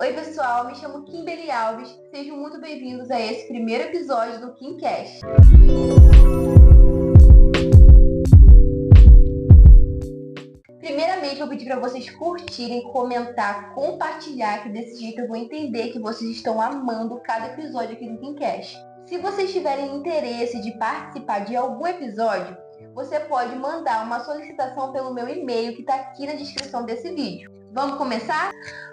Oi pessoal, me chamo Kimberly Alves, sejam muito bem-vindos a esse primeiro episódio do KimCast. Primeiramente, eu vou pedir para vocês curtirem, comentar, compartilhar, que desse jeito eu vou entender que vocês estão amando cada episódio aqui do KimCast. Se vocês tiverem interesse de participar de algum episódio, você pode mandar uma solicitação pelo meu e-mail que está aqui na descrição desse vídeo. Vamos começar?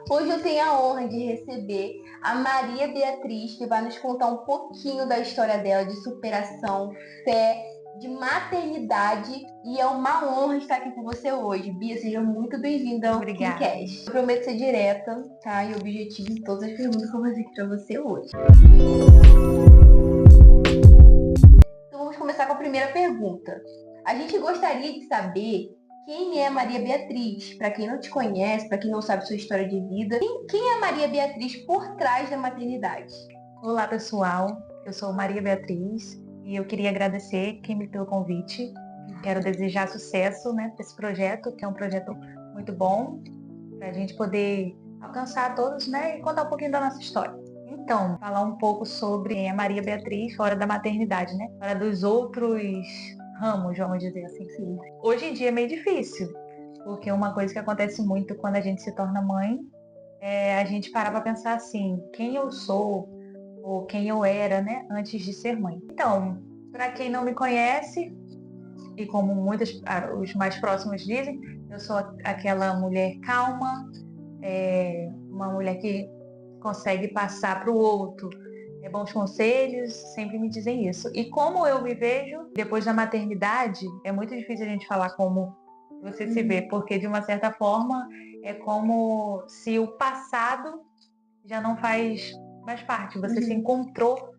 Hoje eu tenho a honra de receber a Maria Beatriz, que vai nos contar um pouquinho da história dela, de superação, fé, de maternidade, e é uma honra estar aqui com você hoje. Bia, seja muito bem-vinda ao KimCast. Eu prometo ser direta, tá? E objetivo em todas as perguntas que eu vou fazer aqui pra você hoje. Então vamos começar com a primeira pergunta. A gente gostaria de saber quem é Maria Beatriz. Para quem não te conhece, para quem não sabe sua história de vida, quem é Maria Beatriz por trás da maternidade? Olá pessoal, eu sou Maria Beatriz e eu queria agradecer quem me pelo convite. Quero desejar sucesso, para esse projeto, que é um projeto muito bom, para a gente poder alcançar todos, e contar um pouquinho da nossa história. Então, falar um pouco sobre quem é Maria Beatriz fora da maternidade, fora dos outros ramos, vamos dizer assim. Sim. Hoje em dia é meio difícil, porque uma coisa que acontece muito quando a gente se torna mãe é a gente parar para pensar assim, quem eu sou ou quem eu era, antes de ser mãe. Então, para quem não me conhece, e como os mais próximos dizem, eu sou aquela mulher calma, uma mulher que consegue passar para o outro bons conselhos, sempre me dizem isso. E como eu me vejo depois da maternidade, é muito difícil a gente falar como você se vê, porque de uma certa forma é como se o passado já não faz mais parte. Você se encontrou,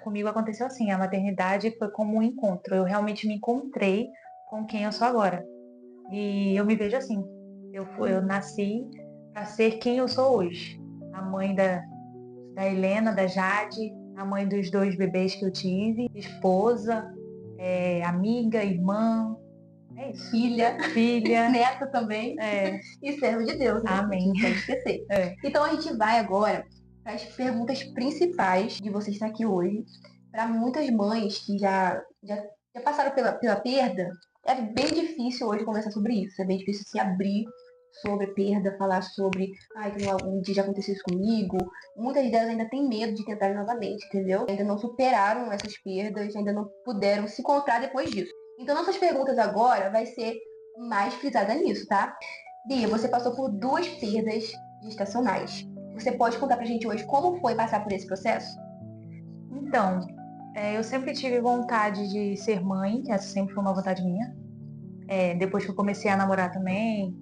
comigo aconteceu assim, a maternidade foi como um encontro. Eu realmente me encontrei com quem eu sou agora. E eu me vejo assim. Eu nasci para ser quem eu sou hoje. A mãe da Helena, da Jade, a mãe dos 2 bebês que eu tive, esposa, amiga, irmã, é isso. Filha, neta também, e servo de Deus, né? Amém. Não pode esquecer. Então a gente vai agora para as perguntas principais de você estar aqui hoje. Para muitas mães que já passaram pela perda, é bem difícil hoje conversar sobre isso. É bem difícil se abrir sobre perda, falar sobre que algum dia já aconteceu isso comigo. Muitas delas ainda têm medo de tentar novamente, entendeu? Ainda não superaram essas perdas, ainda não puderam se encontrar depois disso. Então nossas perguntas agora vai ser mais frisada nisso, tá? Bia, você passou por 2 perdas gestacionais. Você pode contar pra gente hoje como foi passar por esse processo? Então, eu sempre tive vontade de ser mãe, essa sempre foi uma vontade minha. Depois que eu comecei a namorar também,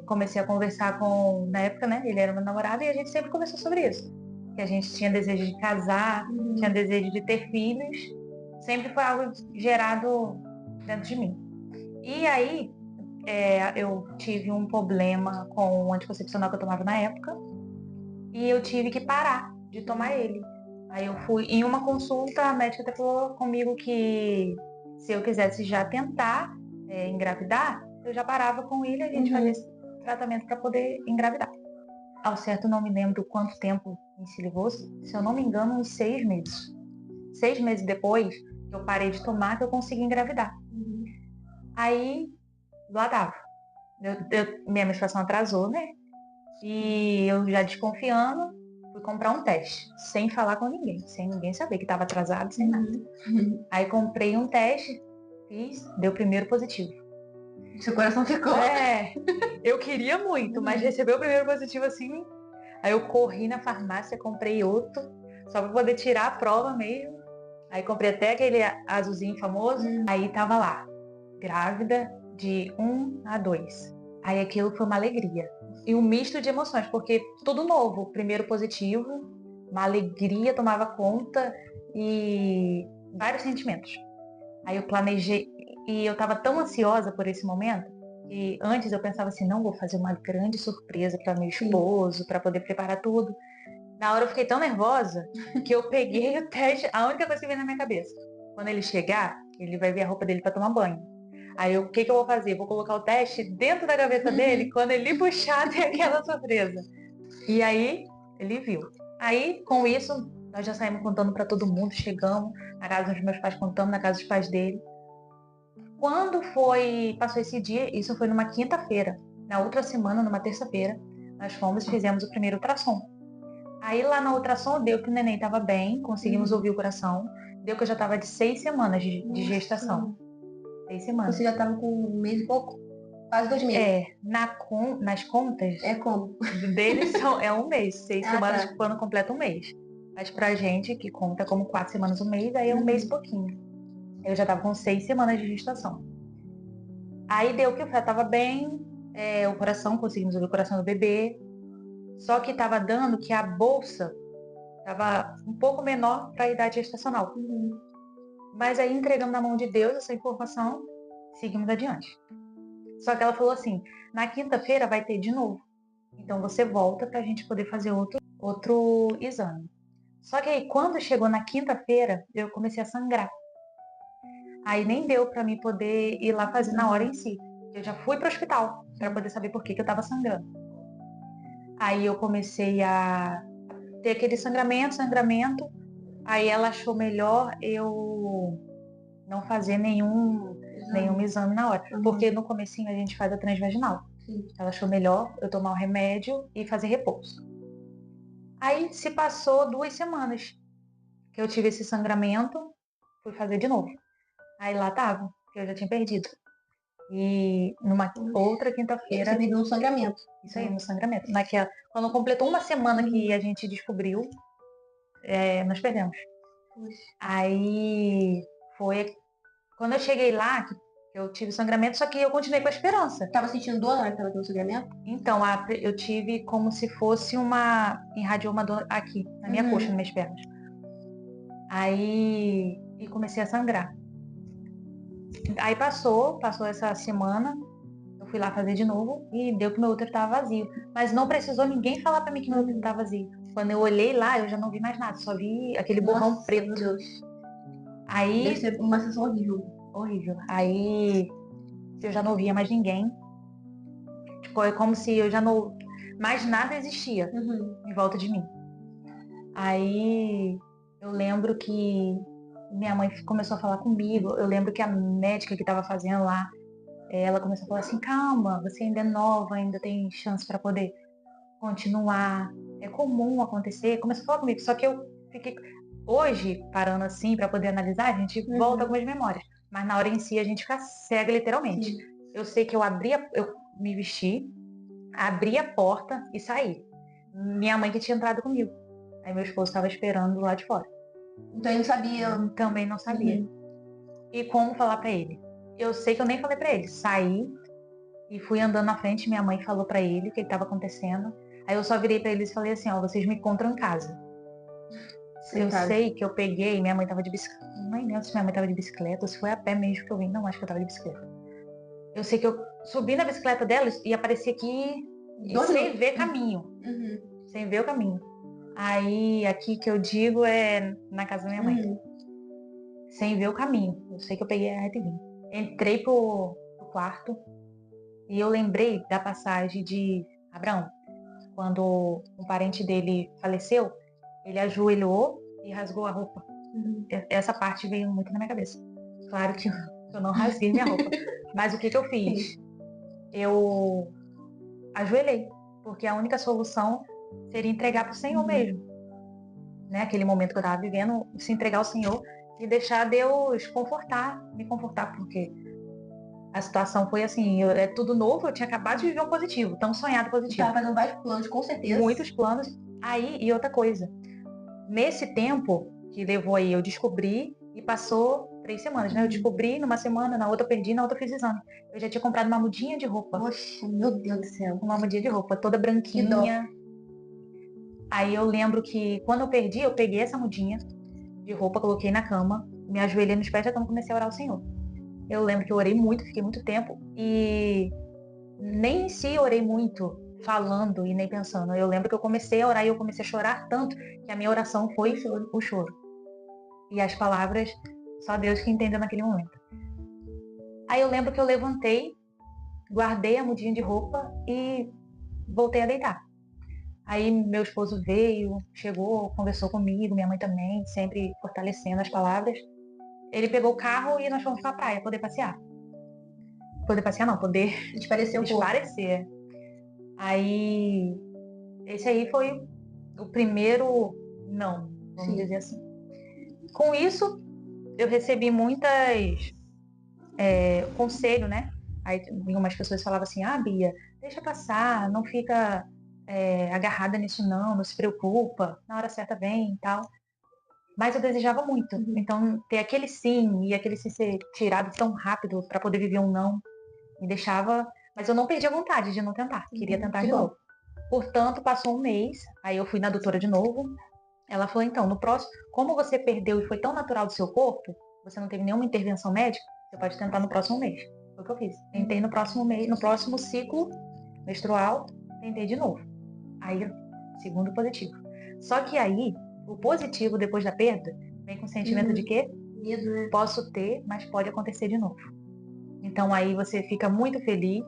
comecei a conversar na época, ele era meu namorado, e a gente sempre conversou sobre isso. Que a gente tinha desejo de casar, tinha desejo de ter filhos, sempre foi algo gerado dentro de mim. E aí, eu tive um problema com o anticoncepcional que eu tomava na época, e eu tive que parar de tomar ele. Aí eu fui em uma consulta, a médica até falou comigo que se eu quisesse já tentar engravidar, eu já parava com ele e a gente fazia esse tratamento para poder engravidar. Ao certo, não me lembro quanto tempo se levou, se eu não me engano, uns 6 meses. 6 meses depois, eu parei de tomar, que eu consegui engravidar. Aí, lá tava. Minha menstruação atrasou, E eu já desconfiando, fui comprar um teste, sem falar com ninguém, sem ninguém saber que estava atrasado, sem nada. Aí comprei um teste, fiz, deu primeiro positivo. Seu coração ficou? Eu queria muito, mas recebeu o primeiro positivo assim. Aí eu corri na farmácia, comprei outro, só para poder tirar a prova mesmo. Aí comprei até aquele azulzinho famoso. Aí tava lá, grávida de 1 a 2. Aí aquilo foi uma alegria. E um misto de emoções, porque tudo novo. Primeiro positivo, uma alegria tomava conta e vários sentimentos. Aí eu planejei, e eu tava tão ansiosa por esse momento, que antes eu pensava assim, não, vou fazer uma grande surpresa para meu esposo, para poder preparar tudo. Na hora eu fiquei tão nervosa que eu peguei o teste, a única coisa que veio na minha cabeça. Quando ele chegar, ele vai ver a roupa dele para tomar banho. Aí o que eu vou fazer? Vou colocar o teste dentro da gaveta dele, quando ele puxar tem aquela surpresa. E aí, ele viu. Aí, com isso, nós já saímos contando para todo mundo, chegamos na casa dos meus pais, contamos na casa dos pais dele. Quando passou esse dia, isso foi numa quinta-feira. Na outra semana, numa terça-feira, nós fomos e fizemos o primeiro ultrassom. Aí lá na ultrassom deu que o neném estava bem, conseguimos ouvir o coração. Deu que eu já estava de 6 semanas de gestação. 6 semanas. Você já estava com 1 mês e pouco? Quase 2 meses. Nas contas É como? deles é 1 mês. 6 semanas Tá. quando completa 1 mês. Mas pra gente, que conta como 4 semanas 1 mês, aí é 1 mês e pouquinho. Eu já estava com 6 semanas de gestação. Aí deu que o feto estava bem, o coração, conseguimos ouvir o coração do bebê. Só que estava dando que a bolsa estava um pouco menor para a idade gestacional. Mas aí entregamos na mão de Deus essa informação, seguimos adiante. Só que ela falou assim, na quinta-feira vai ter de novo. Então você volta para a gente poder fazer outro exame. Só que aí quando chegou na quinta-feira, eu comecei a sangrar. Aí nem deu para mim poder ir lá fazer na hora em si. Eu já fui para o hospital para poder saber por que eu estava sangrando. Aí eu comecei a ter aquele sangramento. Aí ela achou melhor eu não fazer nenhum exame na hora. Porque no comecinho a gente faz a transvaginal. Ela achou melhor eu tomar o remédio e fazer repouso. Aí se passou 2 semanas que eu tive esse sangramento, fui fazer de novo. Aí lá tava, que eu já tinha perdido. E numa outra quinta-feira... Você perdeu no sangramento. Isso aí, no sangramento. Quando completou 1 semana que a gente descobriu, nós perdemos. Aí foi... Quando eu cheguei lá, eu tive sangramento, só que eu continuei com a esperança. Tava sentindo dor na hora que tava tendo sangramento? Então, eu tive como se fosse irradiou uma dor aqui, na minha coxa, nas minhas pernas. Aí, e comecei a sangrar. Aí passou essa semana, eu fui lá fazer de novo e deu que meu útero estava vazio. Mas não precisou ninguém falar pra mim que meu útero estava vazio. Quando eu olhei lá, eu já não vi mais nada, só vi aquele borrão preto. Meu Deus. Aí, deve ser uma sensação horrível. Horrível. Aí eu já não via mais ninguém. Tipo, é como se eu já não... Mais nada existia em volta de mim. Aí eu lembro que minha mãe começou a falar comigo. Eu lembro que a médica que estava fazendo lá, ela começou a falar assim, calma, você ainda é nova, ainda tem chance para poder continuar. É comum acontecer. Começou a falar comigo. Só que eu fiquei... Hoje, parando assim, para poder analisar, a gente volta algumas memórias. Mas na hora em si, a gente fica cega, literalmente. Eu sei que eu me vesti, abri a porta e saí. Minha mãe que tinha entrado comigo. Aí meu esposo estava esperando lá de fora. Então ele não sabia? Também não sabia. E como falar para ele? Eu sei que eu nem falei para ele. Saí e fui andando na frente, minha mãe falou para ele o que estava acontecendo. Aí eu só virei para eles e falei assim, ó, vocês me encontram em casa. Eu sei que eu peguei, minha mãe tava de bicicleta. Não lembro se minha mãe tava de bicicleta ou se foi a pé mesmo que eu vim. Não, acho que eu tava de bicicleta. Eu sei que eu subi na bicicleta dela e apareci aqui sem ver caminho. Sem ver o caminho. Aí, aqui que eu digo é na casa da minha mãe. Sem ver o caminho. Eu sei que eu peguei a reta e vim. Entrei pro quarto e eu lembrei da passagem de Abraão. Quando um parente dele faleceu, ele ajoelhou e rasgou a roupa. Essa parte veio muito na minha cabeça. Claro que eu não rasguei minha roupa. Mas o que eu fiz? Eu ajoelhei. Porque a única solução seria entregar para o Senhor mesmo. Né? Aquele momento que eu estava vivendo, se entregar ao Senhor e deixar Deus me confortar, porque a situação foi assim, é tudo novo, eu tinha acabado de viver um positivo, tão sonhado positivo. Estava fazendo vários planos, com certeza. Muitos planos. Aí, e outra coisa, nesse tempo que levou aí, eu descobri e passou 3 semanas, né? Eu descobri numa semana, na outra eu perdi, na outra eu fiz exame. Eu já tinha comprado uma mudinha de roupa. Poxa, meu Deus do céu. Uma mudinha de roupa, toda branquinha. Aí eu lembro que quando eu perdi, eu peguei essa mudinha de roupa, coloquei na cama, me ajoelhei nos pés da cama e comecei a orar ao Senhor. Eu lembro que eu orei muito, fiquei muito tempo e nem em si orei muito falando e nem pensando. Eu lembro que eu comecei a orar e eu comecei a chorar tanto que a minha oração foi o choro. E as palavras, só Deus que entendeu naquele momento. Aí eu lembro que eu levantei, guardei a mudinha de roupa e voltei a deitar. Aí meu esposo veio, chegou, conversou comigo, minha mãe também, sempre fortalecendo as palavras. Ele pegou o carro e nós fomos pra praia poder passear. Poder passear não, poder Espareceu um pouco. esparecer. Aí, esse aí foi o primeiro não, vamos Sim. dizer assim. Com isso, eu recebi muitas conselho, né? Aí algumas pessoas falavam assim, Bia, deixa passar, não fica agarrada nisso não se preocupa, na hora certa vem e tal. Mas eu desejava muito. Então, ter aquele sim e aquele sim ser tirado tão rápido para poder viver um não, me deixava... Mas eu não perdi a vontade de não tentar. Queria tentar de novo. Portanto, passou um mês, aí eu fui na doutora de novo. Ela falou, então, no próximo, como você perdeu e foi tão natural do seu corpo, você não teve nenhuma intervenção médica, você pode tentar no próximo mês. Foi o que eu fiz. Tentei no próximo mês, no próximo ciclo menstrual, tentei de novo. Aí, segundo positivo. Só que aí, o positivo depois da perda, vem com o sentimento de quê? Medo, né? Posso ter, mas pode acontecer de novo. Então aí você fica muito feliz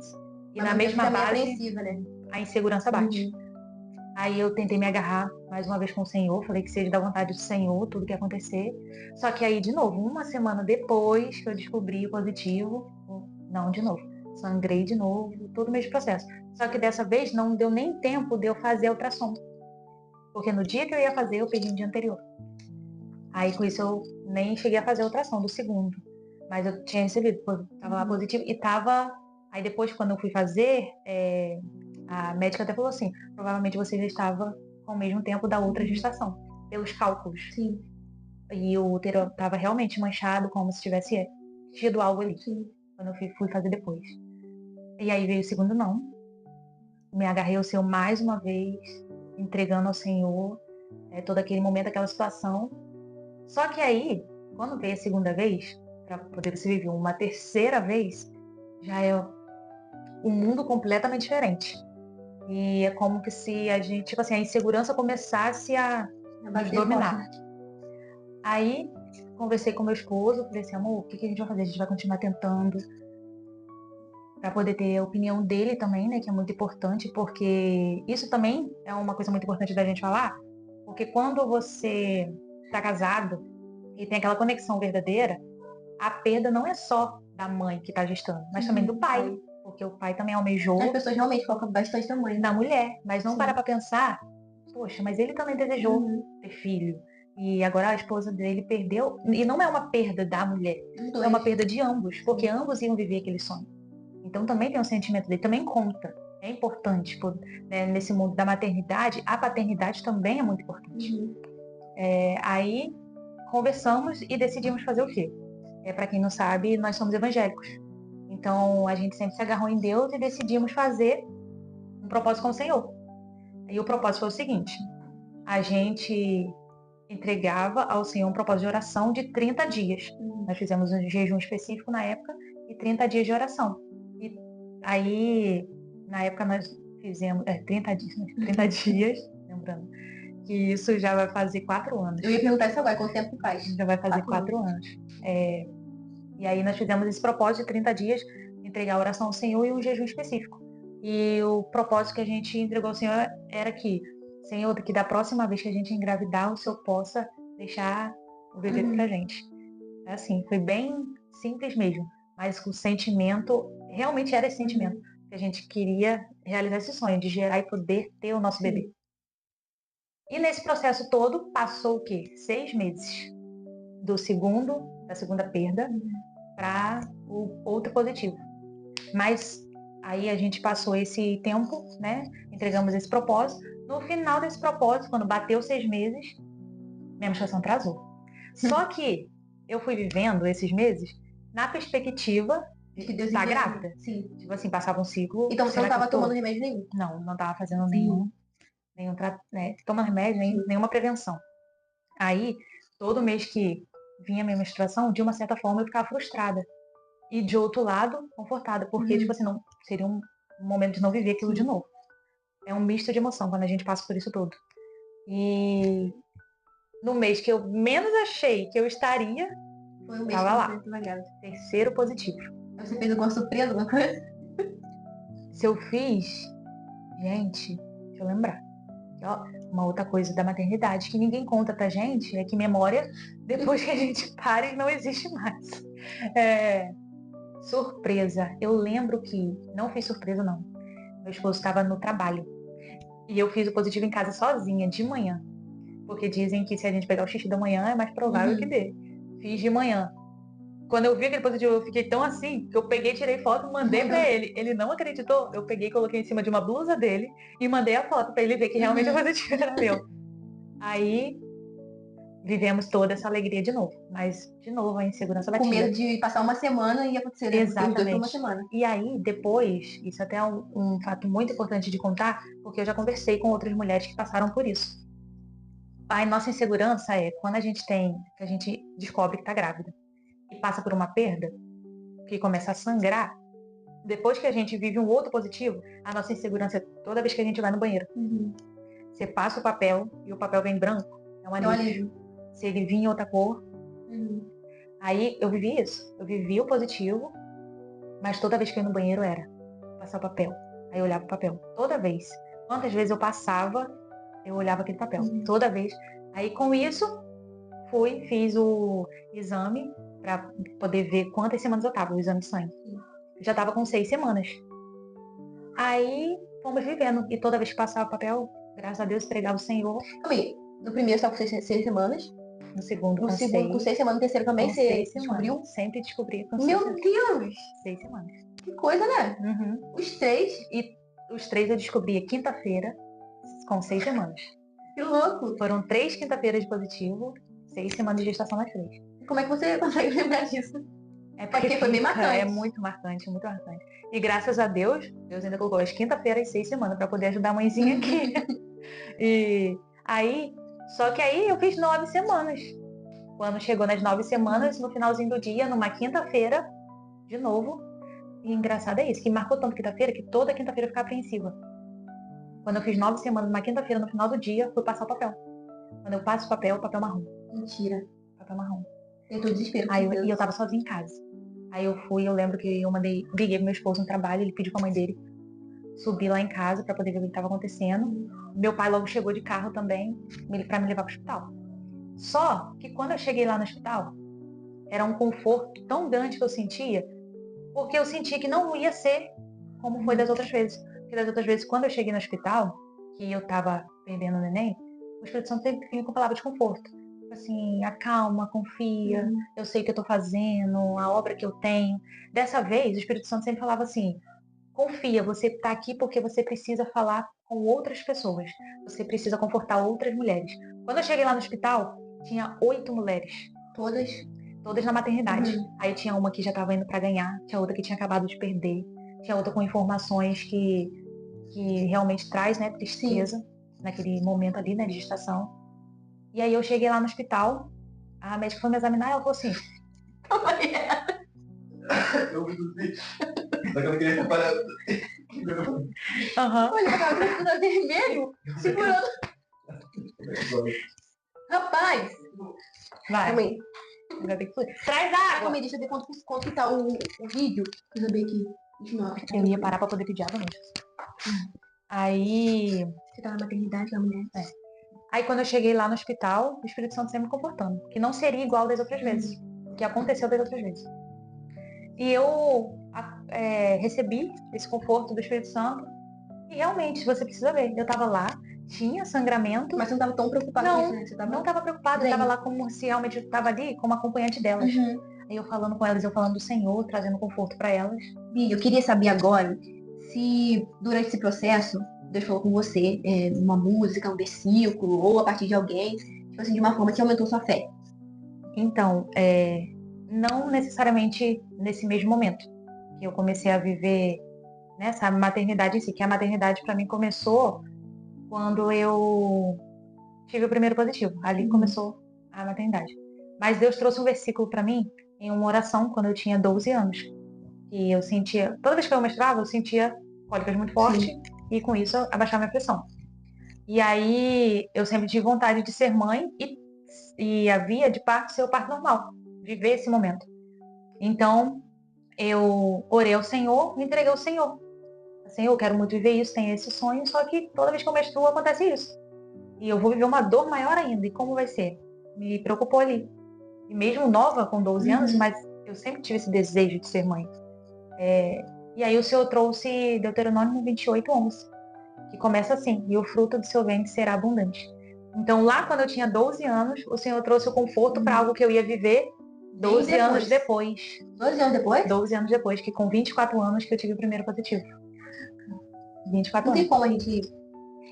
e Mas na mesma base apreensiva, né? a insegurança bate. Aí eu tentei me agarrar mais uma vez com o Senhor, falei que seja da vontade do Senhor, tudo que acontecer. Só que aí, de novo, uma semana depois que eu descobri o positivo, não, de novo, sangrei de novo, todo o mesmo processo. Só que dessa vez não deu nem tempo de eu fazer a ultrassom. Porque no dia que eu ia fazer, eu perdi no dia anterior. Aí com isso eu nem cheguei a fazer a ultrassom do segundo. Mas eu tinha recebido, tava lá positivo e tava... Aí depois, quando eu fui fazer, a médica até falou assim, provavelmente você já estava com o mesmo tempo da outra gestação, pelos cálculos. Sim. E o útero estava realmente manchado, como se tivesse tido algo ali. Sim. Quando eu fui fazer depois. E aí veio o segundo não. Me agarrei ao Senhor mais uma vez, entregando ao Senhor todo aquele momento, aquela situação. Só que aí, quando veio a segunda vez, para poder você viver uma terceira vez, já é um mundo completamente diferente. E é como que se a gente, tipo assim, a insegurança começasse a nos dominar. Aí, conversei com meu esposo, falei assim, amor, o que a gente vai fazer? A gente vai continuar tentando para poder ter a opinião dele também, né, que é muito importante, porque isso também é uma coisa muito importante da gente falar, porque quando você está casado e tem aquela conexão verdadeira, a perda não é só da mãe que está gestando, mas também do pai, porque o pai também almejou. As pessoas realmente focam bastante na mãe. Na mulher, mas não para pensar, poxa, mas ele também desejou ter filho. E agora a esposa dele perdeu, e não é uma perda da mulher, é uma perda de ambos, porque ambos iam viver aquele sonho. Então também tem um sentimento dele, também conta. É importante, né, nesse mundo da maternidade, a paternidade também é muito importante. Aí conversamos e decidimos fazer o quê? Para quem não sabe, nós somos evangélicos. Então a gente sempre se agarrou em Deus e decidimos fazer um propósito com o Senhor. E o propósito foi o seguinte: a gente entregava ao Senhor um propósito de oração de 30 dias. Nós fizemos um jejum específico na época e 30 dias de oração. E aí, na época, nós fizemos 30 dias, 30 dias, lembrando, que isso já vai fazer 4 anos. Eu ia perguntar isso agora, quanto tempo faz? Já vai fazer 4 anos. E aí nós fizemos esse propósito de 30 dias, entregar a oração ao Senhor e um jejum específico. E o propósito que a gente entregou ao Senhor era que, Senhor, que da próxima vez que a gente engravidar, o Senhor possa deixar o bebê pra gente. É assim, foi bem simples mesmo, mas o sentimento, realmente era esse sentimento, que a gente queria realizar esse sonho, de gerar e poder ter o nosso bebê. E nesse processo todo, passou o quê? 6 meses da segunda perda, para o outro positivo. Mas aí a gente passou esse tempo, né? Entregamos esse propósito. No final desse propósito, quando bateu 6 meses, minha menstruação atrasou. Só que eu fui vivendo esses meses na perspectiva de estar grávida. Sim. Tipo assim, passava um ciclo. Então você não estava tomando remédio nenhum? Não estava fazendo nenhum tomando remédio, nenhuma prevenção. Aí, todo mês que vinha minha menstruação, de uma certa forma eu ficava frustrada. E de outro lado, confortada, porque, tipo assim, não, seria um momento de não viver aquilo de novo. É um misto de emoção quando a gente passa por isso tudo. E no mês que eu menos achei que eu estaria, foi um mês tava lá. Você terceiro positivo. Você fez alguma surpresa, alguma coisa? Se eu fiz, gente, deixa eu lembrar. Ó, uma outra coisa da maternidade que ninguém conta pra gente é que memória, depois que a gente pare, não existe mais. Surpresa. Eu lembro que não fiz surpresa, não. Meu esposo estava no trabalho. E eu fiz o positivo em casa sozinha, de manhã. Porque dizem que se a gente pegar o xixi da manhã, é mais provável que dê. Fiz de manhã. Quando eu vi aquele positivo, eu fiquei tão assim, que eu peguei, tirei foto e mandei pra ele. Ele não acreditou. Eu peguei, coloquei em cima de uma blusa dele e mandei a foto pra ele ver que realmente o positivo era meu. Aí, vivemos toda essa alegria de novo. Mas, de novo, a insegurança Com batida. medo de passar uma semana e acontecer, né? Porque os dois por uma Exatamente. semana. E aí, depois, isso até é um fato muito importante de contar, porque eu já conversei com outras mulheres que passaram por isso. A nossa insegurança é quando que a gente descobre que tá grávida e passa por uma perda, que começa a sangrar. Depois que a gente vive um outro positivo, a nossa insegurança é toda vez que a gente vai no banheiro. Você passa o papel e o papel vem branco, é um alívio. Se ele vir em outra cor. Aí eu vivi isso. Eu vivi o positivo, mas toda vez que eu ia no banheiro era passar o papel. Aí eu olhava o papel. Toda vez. Quantas vezes eu passava, eu olhava aquele papel. Toda vez. Aí com isso, fiz o exame para poder ver quantas semanas eu tava, o exame de sangue. Eu já tava com 6 semanas. Aí fomos vivendo. E toda vez que passava o papel, graças a Deus, pregava o Senhor. No primeiro você tava com 6 semanas. No segundo, No segundo, com 6 semanas. No terceiro também, com você 6 descobriu? semanas. Sempre descobri com Meu Deus! 6 semanas. Que coisa, né? Os 3. E os 3 eu descobri quinta-feira, com 6 semanas. Que louco! Foram 3 quinta-feiras de positivo, 6 semanas de gestação nas 3. Como é que você consegue lembrar disso? É porque foi bem marcante. É muito marcante, muito marcante. E graças a Deus, Deus ainda colocou as quinta-feiras, 6 semanas, para poder ajudar a mãezinha aqui. E aí, só que aí eu fiz 9 semanas. Quando chegou nas 9 semanas, no finalzinho do dia, numa quinta-feira, de novo. E engraçado é isso, que marcou tanto quinta-feira que toda quinta-feira eu ficava apreensiva. Quando eu fiz 9 semanas, numa quinta-feira, no final do dia, fui passar o papel. Quando eu passo o papel marrom. Mentira. Papel marrom. Eu tô desespero. E eu tava sozinha em casa. Aí eu lembro que eu liguei pro meu esposo no trabalho, ele pediu pra mãe dele subir lá em casa pra poder ver o que estava acontecendo. Meu pai logo chegou de carro também, pra me levar pro hospital. Só que quando eu cheguei lá no hospital, era um conforto tão grande que eu sentia, porque eu sentia que não ia ser como foi das outras vezes. Porque das outras vezes, quando eu cheguei no hospital, que eu tava perdendo o neném, o Espírito Santo sempre vinha com palavra de conforto. Assim, acalma, confia, eu sei o que eu tô fazendo, a obra que eu tenho. Dessa vez, o Espírito Santo sempre falava assim, confia, você tá aqui porque você precisa falar com outras pessoas. Você precisa confortar outras mulheres. Quando eu cheguei lá no hospital, tinha 8 mulheres. Todas na maternidade. Aí tinha uma que já estava indo para ganhar, tinha outra que tinha acabado de perder, tinha outra com informações que realmente traz, né, tristeza naquele momento ali, né, de gestação. E aí eu cheguei lá no hospital, a médica foi me examinar e ela falou assim... Eu vi do vídeo. Só que eu não queria comparar. Olha, tudo vermelho, segurando. Rapaz! Vai. Calma aí. Traz água! Calma aí, deixa eu ver quanto que tá o vídeo. Deixa eu saber aqui. 29. Eu ia parar pra poder pedir água mesmo. Aí... Você tá na maternidade da mulher? Aí quando eu cheguei lá no hospital, o Espírito Santo sempre me comportando. Que não seria igual das outras vezes. O que aconteceu das outras vezes. E eu recebi esse conforto do Espírito Santo. E realmente, você precisa ver. Eu tava lá, tinha sangramento. Mas você não tava tão preocupada com isso, né? Você não tava preocupada. Eu tava lá como se realmente eu tava ali como acompanhante delas. Aí eu falando com elas, eu falando do Senhor, trazendo conforto para elas. Bi, eu queria saber agora se durante esse processo Deus falou com você uma música, um versículo, ou a partir de alguém, tipo assim, de uma forma que aumentou sua fé. Então, não necessariamente nesse mesmo momento que eu comecei a viver nessa maternidade em si, que a maternidade para mim começou quando eu tive o primeiro positivo. Ali começou a maternidade. Mas Deus trouxe um versículo para mim em uma oração quando eu tinha 12 anos. E eu sentia, toda vez que eu menstruava, eu sentia cólicas muito fortes e com isso abaixava minha pressão. E aí eu sempre tive vontade de ser mãe e havia de parto ser o parto normal, viver esse momento. Então eu orei ao Senhor, me entreguei ao Senhor. Assim, eu quero muito viver isso, tenho esse sonho, só que toda vez que eu menstruo acontece isso. e eu vou viver uma dor maior ainda. E como vai ser? Me preocupou ali. E mesmo nova, com 12 anos, mas eu sempre tive esse desejo de ser mãe. E aí o Senhor trouxe Deuteronômio 28:11, que começa assim: e o fruto do seu ventre será abundante. Então lá quando eu tinha 12 anos, o Senhor trouxe o conforto para algo que eu ia viver 12 anos depois. 12 anos depois? 12 anos depois, que com 24 anos que eu tive o primeiro positivo. 24 Não tem anos. como a gente...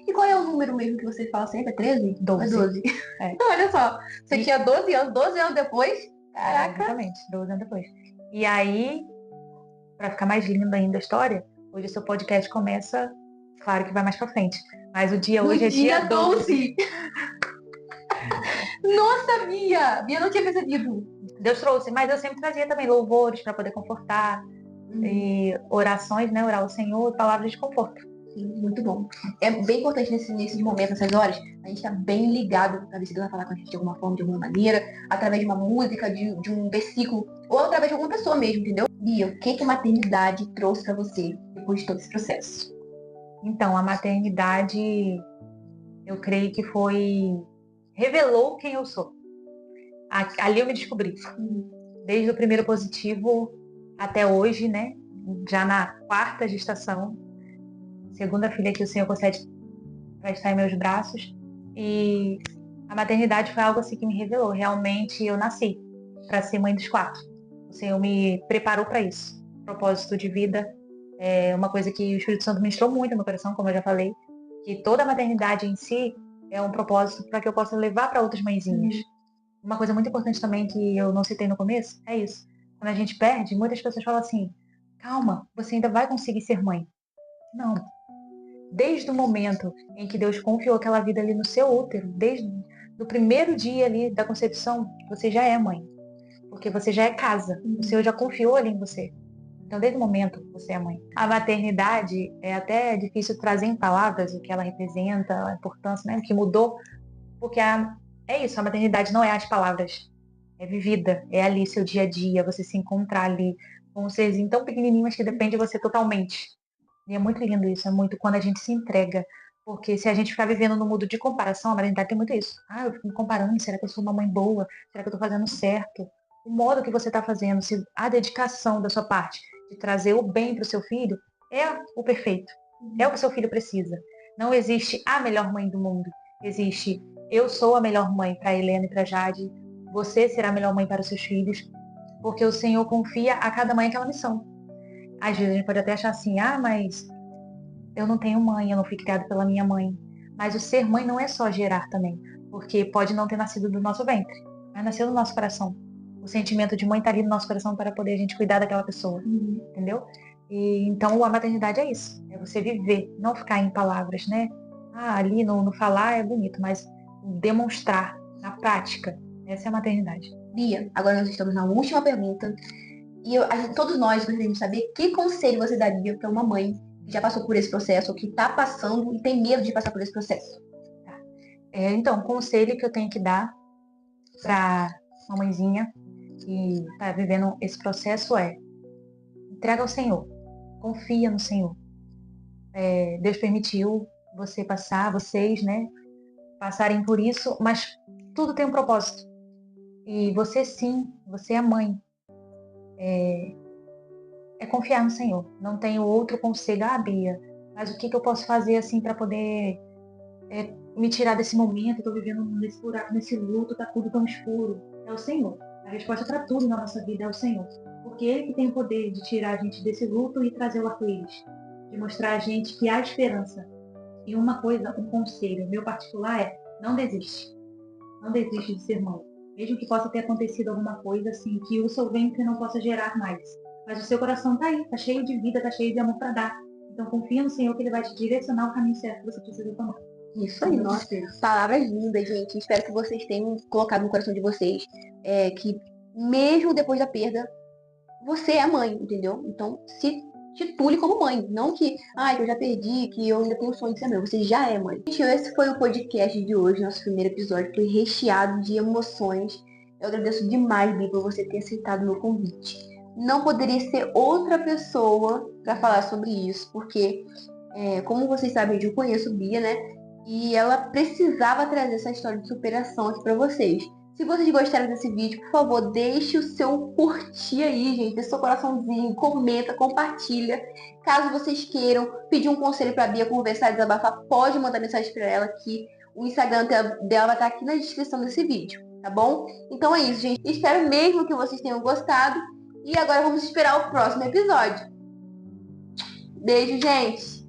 E qual é o número mesmo que você fala sempre? É 13? 12. É 12. É. Olha só, você tinha 12 anos depois? Caraca. Exatamente, 12 anos depois. E aí, para ficar mais linda ainda a história, hoje o seu podcast começa, claro que vai mais pra frente, mas o dia hoje é dia 12. Nossa, Bia não tinha percebido. Deus trouxe, mas eu sempre trazia também louvores para poder confortar, e orações, né, orar ao Senhor, palavras de conforto. Sim, muito bom. É bem importante nesses momentos, nessas horas, a gente tá bem ligado pra ver se Deus vai falar com a gente de alguma forma, de alguma maneira, através de uma música, de um versículo, ou através de alguma pessoa mesmo, entendeu? Bia, o que a maternidade trouxe pra você depois de todo esse processo? Então, a maternidade, eu creio que revelou quem eu sou. Ali eu me descobri. Desde o primeiro positivo até hoje, né? Já na 4ª gestação, segunda filha que o Senhor concede para estar em meus braços. E a maternidade foi algo assim que me revelou. Realmente eu nasci para ser mãe dos 4. O Senhor me preparou para isso. Propósito de vida é uma coisa que o Espírito Santo ministrou muito no meu coração, como eu já falei, que toda a maternidade em si é um propósito para que eu possa levar para outras mãezinhas. Uma coisa muito importante também que eu não citei no começo é isso. Quando a gente perde, muitas pessoas falam assim: calma, você ainda vai conseguir ser mãe. Não. Desde o momento em que Deus confiou aquela vida ali no seu útero, desde o primeiro dia ali da concepção, você já é mãe. Porque você já é casa. O Senhor já confiou ali em você. Então, desde o momento, você é mãe. A maternidade é até difícil trazer em palavras o que ela representa, a importância, né? O que mudou. Porque é isso, a maternidade não é as palavras. É vivida. É ali seu dia a dia, você se encontrar ali com um serzinho tão pequenininho, mas que depende de você totalmente. E é muito lindo isso, é muito quando a gente se entrega. Porque se a gente ficar vivendo no mundo de comparação, a maternidade tem muito isso. Eu fico me comparando, será que eu sou uma mãe boa? Será que eu estou fazendo certo? O modo que você está fazendo, se a dedicação da sua parte de trazer o bem para o seu filho é o perfeito. É o que o seu filho precisa. Não existe a melhor mãe do mundo. Existe, eu sou a melhor mãe para a Helena e para a Jade. Você será a melhor mãe para os seus filhos. Porque o Senhor confia a cada mãe aquela missão. Às vezes a gente pode até achar assim, mas eu não tenho mãe, eu não fui criada pela minha mãe. Mas o ser mãe não é só gerar também. Porque pode não ter nascido do nosso ventre, mas nasceu do nosso coração. O sentimento de mãe está ali no nosso coração para poder a gente cuidar daquela pessoa, entendeu? E então a maternidade é isso, é você viver, não ficar em palavras, né? Ali no falar é bonito, mas demonstrar na prática, essa é a maternidade. Bia, agora nós estamos na última pergunta e todos nós gostaríamos de saber que conselho você daria para uma mãe que já passou por esse processo, ou que está passando e tem medo de passar por esse processo. Então, o conselho que eu tenho que dar para uma mãezinha que está vivendo esse processo é: entrega ao Senhor, confia no Senhor. Deus permitiu vocês, né, passarem por isso, mas tudo tem um propósito. E você sim, você é mãe. É confiar no Senhor. Não tenho outro conselho, Bia, mas o que eu posso fazer assim para poder me tirar desse momento? Estou vivendo nesse buraco, nesse luto, tá tudo tão escuro. É o Senhor. A resposta para tudo na nossa vida é o Senhor. Porque Ele que tem o poder de tirar a gente desse luto e trazer o arco-íris. De mostrar a gente que há esperança. E uma coisa, um conselho meu particular é: não desiste. Não desiste de ser mãe. Mesmo que possa ter acontecido alguma coisa assim, que o seu ventre não possa gerar mais. Mas o seu coração tá aí, tá cheio de vida, tá cheio de amor para dar. Então confia no Senhor que Ele vai te direcionar o caminho certo que você precisa tomar. Isso aí, nossa. Palavras lindas, gente. Espero que vocês tenham colocado no coração de vocês que mesmo depois da perda, você é a mãe, entendeu? Então, se titule como mãe. Não que eu já perdi, que eu ainda tenho o sonho de ser mãe. Você já é mãe. Gente, esse foi o podcast de hoje. Nosso primeiro episódio foi recheado de emoções. Eu agradeço demais, Bia, por você ter aceitado o meu convite. Não poderia ser outra pessoa para falar sobre isso, porque, como vocês sabem, eu conheço Bia, né? E ela precisava trazer essa história de superação aqui pra vocês. Se vocês gostaram desse vídeo, por favor, deixe o seu curtir aí, gente. Deixe seu coraçãozinho, comenta, compartilha. Caso vocês queiram pedir um conselho pra Bia, conversar, desabafar, pode mandar mensagem pra ela que o Instagram dela vai estar aqui na descrição desse vídeo, tá bom? Então é isso, gente. Espero mesmo que vocês tenham gostado. E agora vamos esperar o próximo episódio. Beijo, gente!